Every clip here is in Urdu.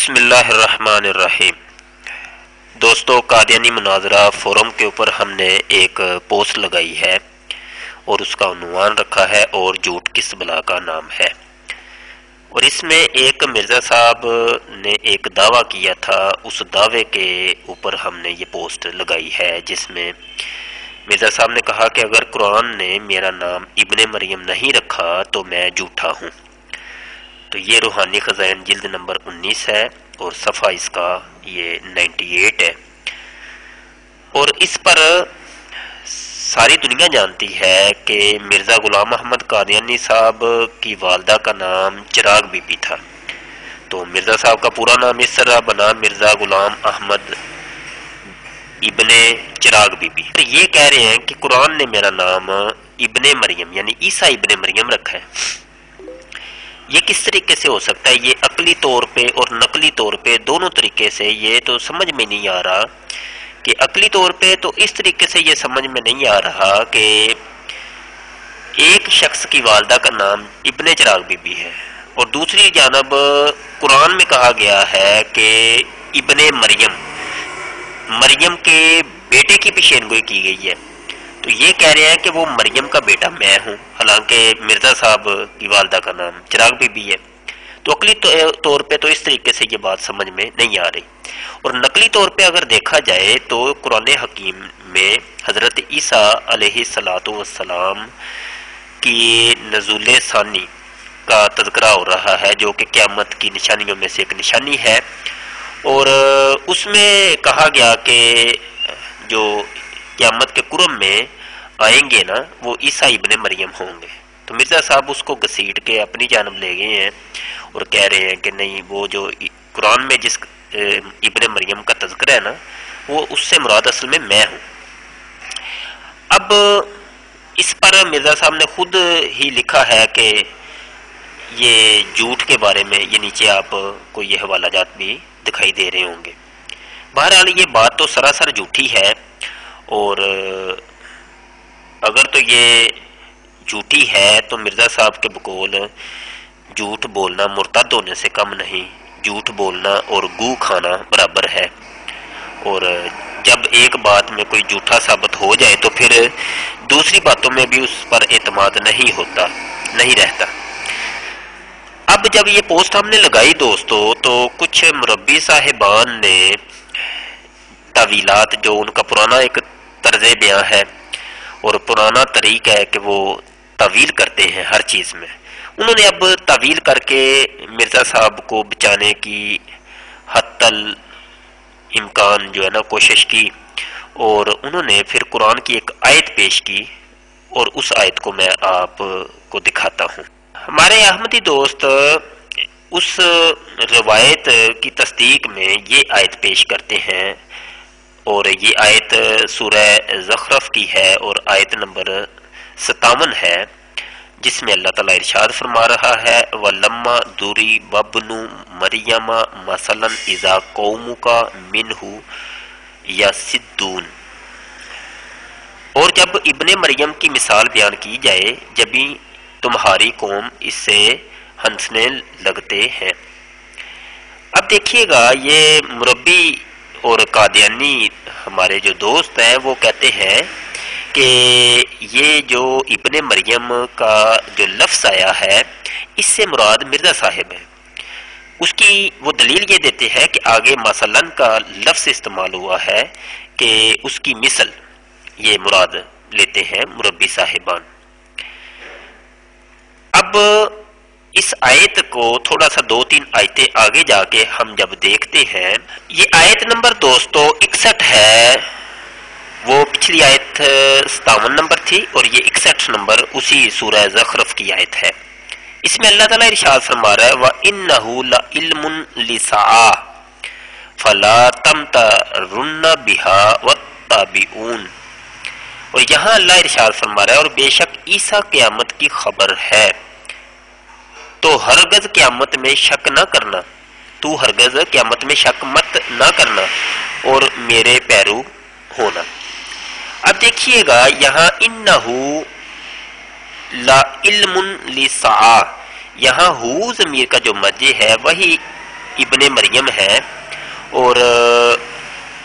بسم اللہ الرحمن الرحیم۔ دوستو، قادیانی مناظرہ فورم کے اوپر ہم نے ایک پوسٹ لگائی ہے اور اس کا عنوان رکھا ہے اور جھوٹ کس بلا کا نام ہے، اور اس میں ایک مرزا صاحب نے ایک دعویٰ کیا تھا، اس دعوے کے اوپر ہم نے یہ پوسٹ لگائی ہے جس میں مرزا صاحب نے کہا کہ اگر قرآن نے میرا نام ابن مریم نہیں رکھا تو میں جھوٹا ہوں۔ تو یہ روحانی خزائن جلد نمبر 19 ہے اور صفحہ اس کا یہ 98 ہے، اور اس پر ساری دنیا جانتی ہے کہ مرزا غلام احمد قادیانی صاحب کی والدہ کا نام چراغ بی بی تھا۔ تو مرزا صاحب کا پورا نام اس طرح بنا، مرزا غلام احمد ابن چراغ بی بی۔ تو یہ کہہ رہے ہیں کہ قرآن نے میرا نام ابن مریم یعنی عیسیٰ ابن مریم رکھا ہے۔ یہ کس طریقے سے ہو سکتا ہے؟ یہ عقلی طور پہ اور نقلی طور پہ دونوں طریقے سے یہ تو سمجھ میں نہیں آ رہا کہ عقلی طور پہ تو اس طریقے سے یہ سمجھ میں نہیں آ رہا کہ ایک شخص کی والدہ کا نام ابن چراغ بی بی ہے اور دوسری جانب قرآن میں کہا گیا ہے کہ ابن مریم کے بیٹے کی پیشین گوئی کی گئی ہے۔ تو یہ کہہ رہے ہیں کہ وہ مریم کا بیٹا میں ہوں، حالانکہ مرزا صاحب کی والدہ کا نام چراغ بی بی ہے۔ تو عقلی طور پہ تو اس طریقے سے یہ بات سمجھ میں نہیں آ رہی، اور نقلی طور پہ اگر دیکھا جائے تو قرآن حکیم میں حضرت عیسیٰ علیہ السلام کی نزول ثانی کا تذکرہ ہو رہا ہے، جو کہ قیامت کی نشانیوں میں سے ایک نشانی ہے، اور اس میں کہا گیا کہ جو قیامت کے قرب میں آئیں گے نا وہ عیسیٰ ابن مریم ہوں گے۔ تو مرزا صاحب اس کو گھسیٹ کے اپنی جانب لے گئے ہیں اور کہہ رہے ہیں کہ نہیں، وہ جو قرآن میں جس ابن مریم کا تذکرہ ہے نا وہ اس سے مراد اصل میں ہوں۔ اب اس پر مرزا صاحب نے خود ہی لکھا ہے کہ یہ جھوٹ کے بارے میں، یہ نیچے آپ کو یہ حوالہ جات بھی دکھائی دے رہے ہوں گے۔ بہرحال یہ بات تو سراسر جھوٹی ہے، اور اگر تو یہ جھوٹی ہے تو مرزا صاحب کے بقول جھوٹ بولنا مرتد ہونے سے کم نہیں، جھوٹ بولنا اور گو کھانا برابر ہے، اور جب ایک بات میں کوئی جھوٹا ثابت ہو جائے تو پھر دوسری باتوں میں بھی اس پر اعتماد نہیں رہتا۔ اب جب یہ پوسٹ ہم نے لگائی دوستو، تو کچھ مربی صاحبان نے تعویلات، جو ان کا پرانا ایک طرز بیان ہے اور پرانا طریقہ ہے کہ وہ تعویل کرتے ہیں ہر چیز میں، انہوں نے اب تعویل کر کے مرزا صاحب کو بچانے کی حتی الامکان جو ہے نا کوشش کی، اور انہوں نے پھر قرآن کی ایک آیت پیش کی، اور اس آیت کو میں آپ کو دکھاتا ہوں۔ ہمارے احمدی دوست اس روایت کی تصدیق میں یہ آیت پیش کرتے ہیں، اور یہ آیت سورہ زخرف کی ہے اور آیت نمبر 57 ہے، جس میں اللہ تعالیٰ ارشاد فرما رہا ہے وَلَمَّا ضُرِبَ ابْنُ مَرْیَمَ مَثَلًا إِذَا قَوْمُکَ مِنْہُ یَصِدُّونَ۔ اور جب ابن مریم کی مثال بیان کی جائے جبھی تمہاری قوم اس سے ہنسنے لگتے ہیں۔ اب دیکھیے گا، یہ مربی اور قادیانی ہمارے جو دوست ہیں وہ کہتے ہیں کہ یہ جو ابن مریم کا جو لفظ آیا ہے اس سے مراد مرزا صاحب ہے۔ اس کی وہ دلیل یہ دیتے ہیں کہ آگے مثلاً کا لفظ استعمال ہوا ہے کہ اس کی مثل یہ مراد لیتے ہیں مربی صاحبان۔ اب اس آیت کو تھوڑا سا 2-3 آیتیں آگے جا کے ہم جب دیکھتے ہیں، یہ آیت نمبر دوستو 61 ہے، وہ پچھلی آیت 57 نمبر تھی اور یہ 61 نمبر اسی سورہ زخرف کی آیت ہے۔ اس میں اللہ تعالیٰ ارشاد فرما رہا ہے وَإِنَّهُ لَعِلْمٌ لِّلسَّاعَةِ فَلَا تَمْتَرُنَّ بِهَا وَاتَّبِعُونِ۔ اور یہاں اللہ ارشاد فرما رہا ہے اور بے شک عیسیٰ قیامت کی خبر ہے، تو ہرگز قیامت میں شک نہ کرنا، تو ہرگز قیامت میں شک مت نہ کرنا اور میرے پیرو ہونا۔ اب دیکھیے گا یہاں انہو لا علم للساعہ، یہاں ہو ضمیر کا جو مرجع ہے وہی ابن مریم ہے، اور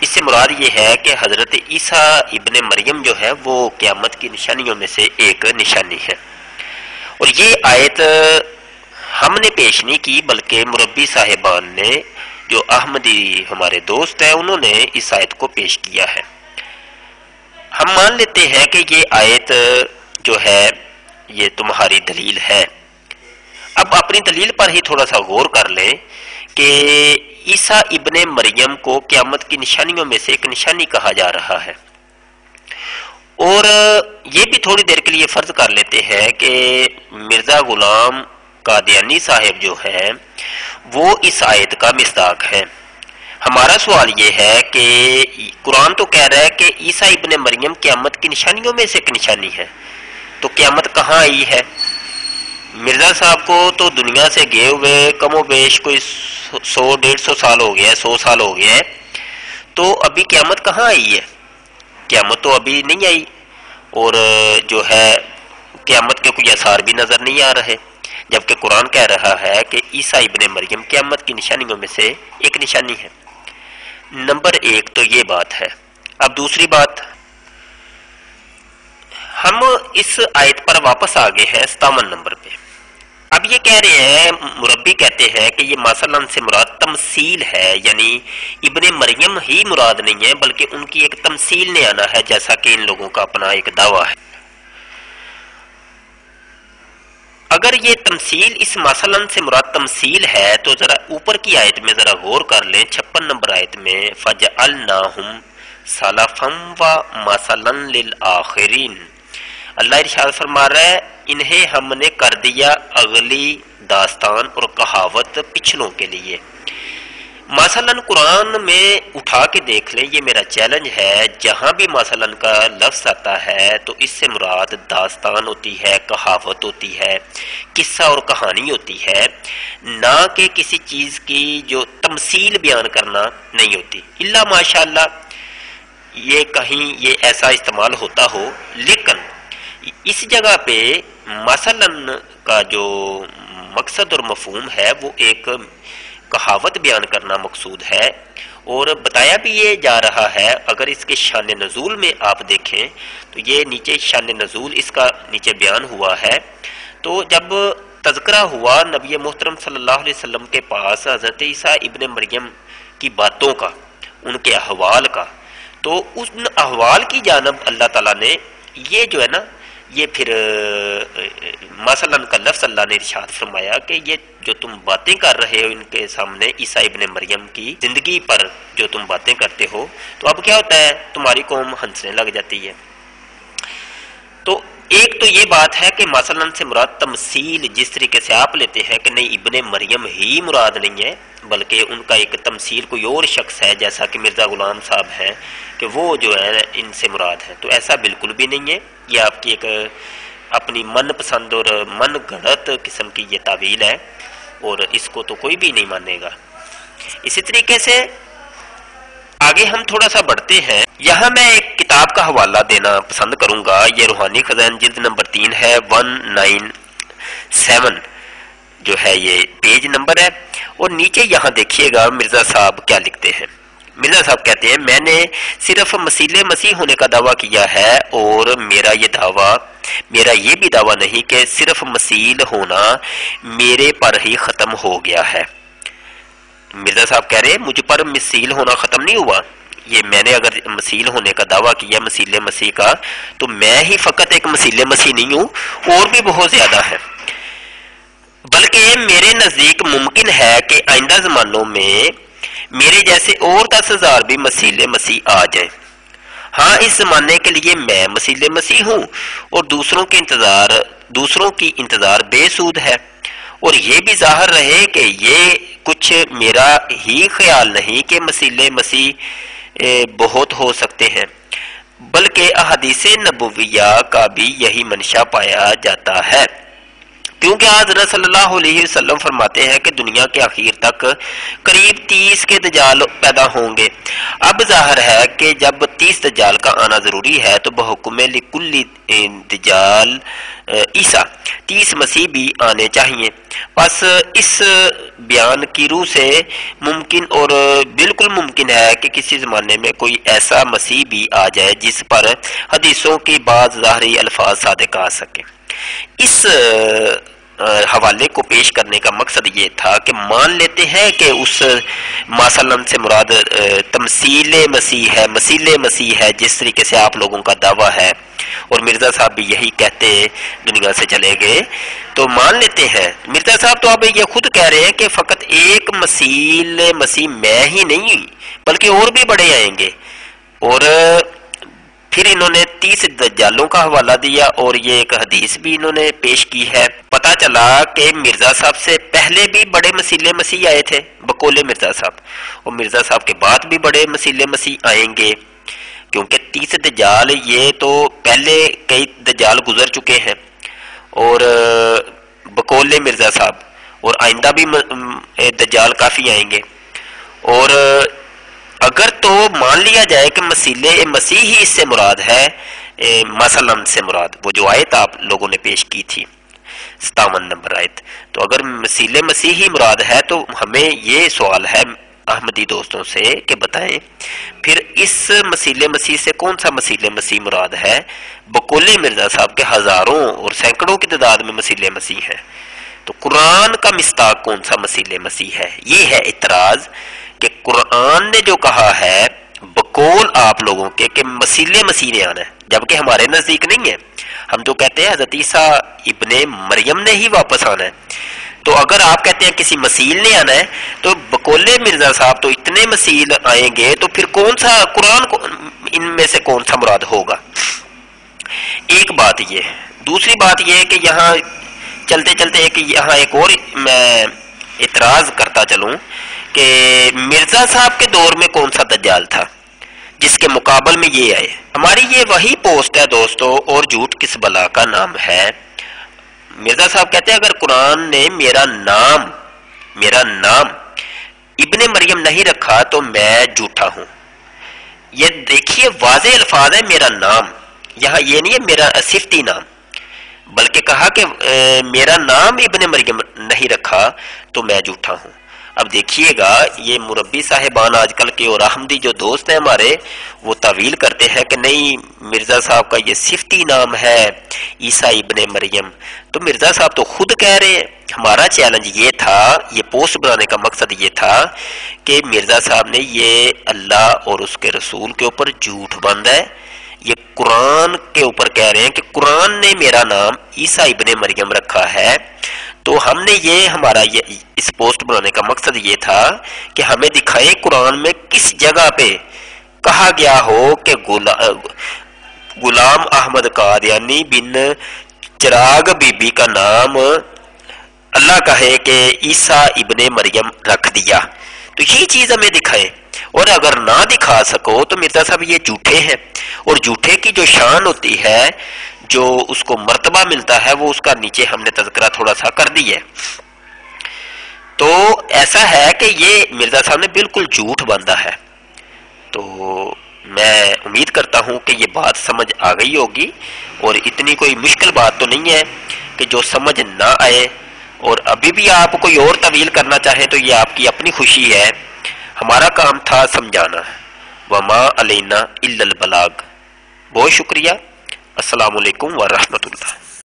اس سے مراد یہ ہے کہ حضرت عیسیٰ ابن مریم جو ہے وہ قیامت کی نشانیوں میں سے ایک نشانی ہے۔ اور یہ آیت ہم نے پیش نہیں کی، بلکہ مربی صاحبان نے، جو احمدی ہمارے دوست ہیں، انہوں نے اس آیت کو پیش کیا ہے۔ ہم مان لیتے ہیں کہ یہ آیت جو ہے یہ تمہاری دلیل ہے۔ اب اپنی دلیل پر ہی تھوڑا سا غور کر لیں کہ عیسیٰ ابن مریم کو قیامت کی نشانیوں میں سے ایک نشانی کہا جا رہا ہے، اور یہ بھی تھوڑی دیر کے لیے فرض کر لیتے ہیں کہ مرزا غلام قادیانی صاحب جو ہیں وہ اس آیت کا مصداق ہے۔ ہمارا سوال یہ ہے کہ قرآن تو کہہ رہا ہے کہ عیسیٰ ابن مریم قیامت کی نشانیوں میں سے ایک نشانی ہے، تو قیامت کہاں آئی ہے؟ مرزا صاحب کو تو دنیا سے گئے ہوئے کم و بیش کوئی 100-150 سال ہو گیا ہے، 100 سال ہو گیا ہے، تو ابھی قیامت کہاں آئی ہے؟ قیامت تو ابھی نہیں آئی، اور جو ہے قیامت کے کوئی آثار بھی نظر نہیں آ رہے، جبکہ قرآن کہہ رہا ہے کہ عیسیٰ ابن مریم قیامت کی نشانیوں میں سے ایک نشانی ہے۔ نمبر 1 تو یہ بات ہے۔ اب دوسری بات، ہم اس آیت پر واپس آگے ہیں 57 نمبر پہ۔ اب یہ کہہ رہے ہیں، مربی کہتے ہیں کہ یہ مثلا سے مراد تمثیل ہے، یعنی ابن مریم ہی مراد نہیں ہے بلکہ ان کی ایک تمثیل نے آنا ہے، جیسا کہ ان لوگوں کا اپنا ایک دعویٰ ہے۔ اگر یہ تمثیل اس مثلا سے مراد تمثیل ہے تو ذرا اوپر کی آیت میں ذرا غور کر لیں، 56 نمبر آیت میں فَجَعَلْنَاهُمْ سَلَفًا وَمَثَلًا لِلْآخِرِينَ، اللہ ارشاد فرما رہا ہے انہیں ہم نے کر دیا اگلی داستان اور کہاوت پچھلوں کے لیے۔ مثلا قرآن میں اٹھا کے دیکھ لیں، یہ میرا چیلنج ہے، جہاں بھی مثلا کا لفظ آتا ہے تو اس سے مراد داستان ہوتی ہے، کہاوت ہوتی ہے، قصہ اور کہانی ہوتی ہے، نہ کہ کسی چیز کی جو تمثیل بیان کرنا نہیں ہوتی، الا ماشاءاللہ یہ کہیں یہ ایسا استعمال ہوتا ہو، لیکن اس جگہ پہ مثلا کا جو مقصد اور مفہوم ہے وہ ایک کہاوت بیان کرنا مقصود ہے، اور بتایا بھی یہ جا رہا ہے۔ اگر اس کے شان نزول میں آپ دیکھیں تو یہ نیچے شان نزول اس کا نیچے بیان ہوا ہے، تو جب تذکرہ ہوا نبی محترم صلی اللہ علیہ وسلم کے پاس حضرت عیسیٰ ابن مریم کی باتوں کا، ان کے احوال کا، تو ان احوال کی جانب اللہ تعالیٰ نے یہ جو ہے نا یہ پھر مثلا کا لفظ اللہ نے ارشاد فرمایا کہ یہ جو تم باتیں کر رہے ہو ان کے سامنے عیسیٰ ابن مریم کی زندگی پر جو تم باتیں کرتے ہو، تو اب کیا ہوتا ہے تمہاری قوم ہنسنے لگ جاتی ہے۔ تو ایک تو یہ بات ہے کہ مثلا سے مراد تمثیل جس طریقے سے آپ لیتے ہیں کہ نہیں ابن مریم ہی مراد نہیں ہے بلکہ ان کا ایک تمثیل کوئی اور شخص ہے، جیسا کہ مرزا غلام صاحب ہیں کہ وہ جو ہے ان سے مراد ہے، تو ایسا بالکل بھی نہیں ہے، یہ آپ کی ایک اپنی من پسند اور من گھڑت قسم کی یہ تعویل ہے، اور اس کو تو کوئی بھی نہیں مانے گا۔ اسی طریقے سے آگے ہم تھوڑا سا بڑھتے ہیں، یہاں میں ایک کتاب کا حوالہ دینا پسند کروں گا، یہ روحانی خزائن جلد نمبر 3 ہے، 197 جو ہے یہ پیج نمبر ہے، اور نیچے یہاں دیکھیے گا مرزا صاحب کیا لکھتے ہیں۔ مرزا صاحب کہتے ہیں میں نے صرف مسیح ہونے کا دعویٰ کیا ہے، اور میرا یہ بھی دعویٰ نہیں کہ صرف مسیح ہونا میرے پر ہی ختم ہو گیا ہے۔ مرزا صاحب کہہ رہے ہیں مجھ پر مسیح ہونا ختم نہیں ہوا، یہ میں نے اگر مسیح ہونے کا دعویٰ کیا مسیح کا، تو میں ہی فقط ایک مسیح نہیں ہوں، اور بھی بہت زیادہ ہے، بلکہ میرے نزدیک ممکن ہے کہ آئندہ زمانوں میں میرے جیسے اور 10,000 بھی مسیح آ جائیں۔ ہاں اس زمانے کے لیے میں مسیح ہوں، اور دوسروں کی انتظار بے سود ہے، اور یہ بھی ظاہر رہے کہ یہ کچھ میرا ہی خیال نہیں کہ مسیح بہت ہو سکتے ہیں، بلکہ احادیث نبویہ کا بھی یہی منشا پایا جاتا ہے، کیونکہ حضرت صلی اللہ علیہ وسلم فرماتے ہیں کہ دنیا کے آخر تک قریب 30 کے دجال پیدا ہوں گے۔ اب ظاہر ہے کہ جب 30 دجال کا آنا ضروری ہے تو بحکم لکل دجال عیسیٰ 30 مسیح بھی آنے چاہیے. بس اس بیان کی روح سے ممکن اور بالکل ممکن ہے کہ کسی زمانے میں کوئی ایسا مسیح بھی آ جائے جس پر حدیثوں کی بعض ظاہری الفاظ صادق آ سکے. اس حوالے کو پیش کرنے کا مقصد یہ تھا کہ مان لیتے ہیں کہ اس مثلاً سے مراد تمثیل مسیح ہے، مثیل مسیح ہے، جس طریقے سے آپ لوگوں کا دعویٰ ہے اور مرزا صاحب بھی یہی کہتے دنیا سے چلے گئے، تو مان لیتے ہیں. مرزا صاحب تو اب یہ خود کہہ رہے ہیں کہ فقط ایک مثیل مسیح میں ہی نہیں بلکہ اور بھی بڑے آئیں گے. اور پھر انہوں نے 30 دجالوں کا حوالہ دیا اور یہ ایک حدیث بھی انہوں نے پیش کی ہے. پتہ چلا کہ مرزا صاحب سے پہلے بھی بڑے مسیلے مسیح آئے تھے بقول مرزا صاحب، اور مرزا صاحب کے بعد بھی بڑے مسیلے مسیح آئیں گے، کیونکہ 30 دجال یہ تو پہلے کئی دجال گزر چکے ہیں اور بقول مرزا صاحب، اور آئندہ بھی دجال کافی آئیں گے. اور اگر تو مان لیا جائے کہ مسیلے مسیح ہی اس سے مراد ہے، مثلاً سے مراد وہ جو آیت آپ لوگوں نے پیش کی تھی 57 نمبر آیت، تو اگر مسیلے مسیح ہی مراد ہے تو ہمیں یہ سوال ہے احمدی دوستوں سے کہ بتائیں پھر اس مسیلے مسیح سے کون سا مسیلے مسیح مراد ہے؟ بقول مرزا صاحب کے ہزاروں اور سینکڑوں کی تعداد میں مسیلے مسیح ہیں، تو قرآن کا مصداق کون سا مسیلے مسیح ہے؟ یہ ہے اعتراض کہ قرآن نے جو کہا ہے بقول آپ لوگوں کے کہ مسیلے مسیح نے آنا ہے، جبکہ ہمارے نزدیک نہیں ہے. ہم تو کہتے ہیں حضرت عیسیٰ ابن مریم نے ہی واپس آنا ہے. تو اگر آپ کہتے ہیں کسی مسیل نے آنا ہے تو بقول مرزا صاحب تو اتنے مسیل آئیں گے، تو پھر کون سا قرآن کو ان میں سے کون سا مراد ہوگا؟ ایک بات یہ. دوسری بات یہ کہ یہاں چلتے چلتے یہاں ایک اور میں اعتراض کرتا چلوں کہ مرزا صاحب کے دور میں کون سا دجال تھا جس کے مقابل میں یہ آئے؟ ہماری یہ وہی پوسٹ ہے دوستو، اور جھوٹ کس بلا کا نام ہے. مرزا صاحب کہتے ہیں اگر قرآن نے میرا نام ابن مریم نہیں رکھا تو میں جھوٹا ہوں. یہ دیکھیے واضح الفاظ ہے میرا نام، یہاں یہ نہیں ہے میرا صفتی نام، بلکہ کہا کہ میرا نام ابن مریم نہیں رکھا تو میں جھوٹا ہوں. اب دیکھیے گا یہ مربی صاحبان آج کل کے اور احمدی جو دوست ہیں ہمارے، وہ تعویل کرتے ہیں کہ نہیں مرزا صاحب کا یہ صفتی نام ہے عیسیٰ ابن مریم. تو مرزا صاحب تو خود کہہ رہے ہیں. ہمارا چیلنج یہ تھا، یہ پوسٹ بنانے کا مقصد یہ تھا کہ مرزا صاحب نے یہ اللہ اور اس کے رسول کے اوپر جھوٹ باندھا ہے، یہ قرآن کے اوپر کہہ رہے ہیں کہ قرآن نے میرا نام عیسیٰ ابن مریم رکھا ہے. تو ہم نے ہمارا اس پوسٹ بنانے کا مقصد یہ تھا کہ ہمیں دکھائیں قرآن میں کس جگہ پہ کہا گیا ہو کہ غلام احمد قادیانی بن چراغ بی بی کا نام اللہ کہے کہ عیسیٰ ابن مریم رکھ دیا. تو یہ چیز ہمیں دکھائیں، اور اگر نہ دکھا سکو تو مرزا صاحب یہ جھوٹے ہیں، اور جھوٹے کی جو شان ہوتی ہے، جو اس کو مرتبہ ملتا ہے، وہ اس کا نیچے ہم نے تذکرہ تھوڑا سا کر دی ہے. تو ایسا ہے کہ یہ مرزا صاحب نے بالکل جھوٹ باندھا ہے. تو میں امید کرتا ہوں کہ یہ بات سمجھ آ گئی ہوگی، اور اتنی کوئی مشکل بات تو نہیں ہے کہ جو سمجھ نہ آئے. اور ابھی بھی آپ کوئی اور تعویل کرنا چاہیں تو یہ آپ کی اپنی خوشی ہے، ہمارا کام تھا سمجھانا. وما علینا الا البلاغ. بہت شکریہ. السلام علیکم ورحمۃ اللہ.